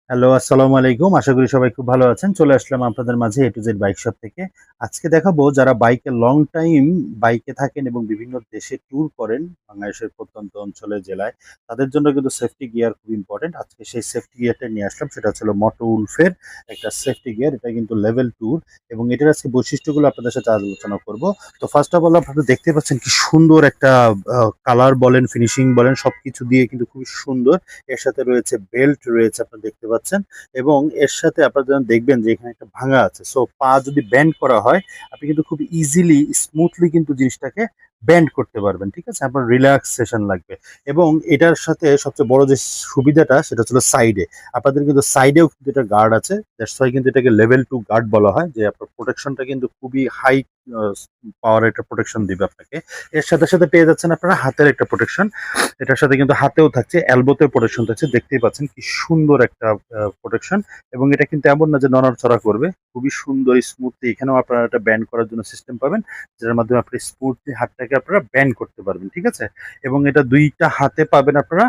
Hello, আসসালামু আলাইকুম। আশা করি সবাই খুব ভালো আছেন। চলে আসলাম আপনাদের মাঝে A to Z bike shop থেকে। আজকে দেখাবো যারা বাইকে লং টাইম বাইকে থাকেন এবং বিভিন্ন দেশে ট্যুর করেন, বাংলাদেশের প্রত্যন্ত অঞ্চলে জেলায়, তাদের জন্য কিন্তু সেফটি গিয়ার খুব ইম্পোর্টেন্ট। আজকে সেই সেফটি গিয়ারটা নিয়ে আসলাম। সেটা হচ্ছে হলো মোটো উলফের একটা সেফটি গিয়ার। এটা কিন্তু লেভেল 2 এবং এটার আজকে বৈশিষ্ট্যগুলো আপনাদের সাথে আলোচনা করব। তো ফার্স্ট অফ অল আপনারা দেখতে পাচ্ছেন কি সুন্দর একটা কালার বলেন, ফিনিশিং বলেন সবকিছু দিয়ে কিন্তু খুবই সুন্দর। এর সাথে রয়েছে বেল্ট রয়েছে আপনারা দেখতে পাচ্ছেন এবং এর সাথে আপনারা যখন দেখবেন যে এখানে একটা ভাঙা আছে, সো পা যদি ব্যান্ড করা হয় আপনি কিন্তু খুব ইজিলি স্মুথলি কিন্তু জিনিসটাকে ব্যান্ড করতে পারবেন। ঠিক আছে, আপনার রিল্যাক্সেশন লাগবে এবং এটার সাথে সবচেয়ে বড় যে সুবিধাটা সেটা হচ্ছে সাইডে, আপনাদের কিন্তু সাইডেও কিন্তু এটা গার্ড আছে। দ্যাটস ওয়াই কিন্তু এটাকে লেভেল 2 গার্ড বলা হয়, যে আপনার প্রোটেকশনটা কিন্তু খুবই হাই পাওয়ার একটা প্রোটেকশন দিবে আপনাকে। এর সাথে সাথে পেয়ে যাচ্ছেন আপনারা হাতের একটা প্রোটেকশন। এটার সাথে কিন্তু হাতেও থাকছে, এলবোতে প্রোটেকশন থাকছে। দেখতেই পাচ্ছেন কি সুন্দর একটা প্রোটেকশন এবং এটা কিন্তু এমন না যে নড়াচড়া করবে, খুবই সুন্দর স্মুথলি। এখানেও আপনারা একটা ব্যান্ড করার জন্য সিস্টেম পাবেন, যেটার মাধ্যমে আপনি স্মুথলি হাতটাকে আপনারা ব্যান্ড করতে পারবেন। ঠিক আছে, এবং এটা দুইটা হাতে পাবেন আপনারা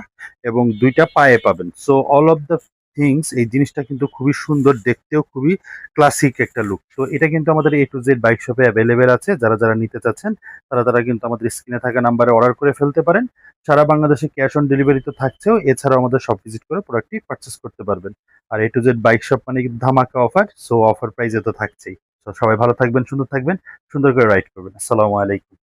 এবং দুইটা পায়ে পাবেন। So all of the things, এই জিনিসটা কিন্তু খুবই সুন্দর, দেখতেও খুবই ক্লাসিক একটা লুক। তো এটা কিন্তু আমাদের A to Z বাইক শপে অ্যাভেলেবেল আছে। যারা যারা নিতে চাচ্ছেন তারা কিন্তু আমাদের স্ক্রিনে থাকা নাম্বারে অর্ডার করে ফেলতে পারেন। সারা বাংলাদেশে ক্যাশ অন ডেলিভারি তো থাকছেও, এছাড়াও আমাদের শপ ভিজিট করে প্রোডাক্টটি পারচেস করতে পারবেন। আর A to Z bike shop মানে কিন্তু ধামাকা অফার, সো অফার প্রাইসে তো থাকছেই। তো সবাই ভালো থাকবেন, সুন্দর থাকবেন, সুন্দর করে রাইড করবেন। আসসালামু আলাইকুম।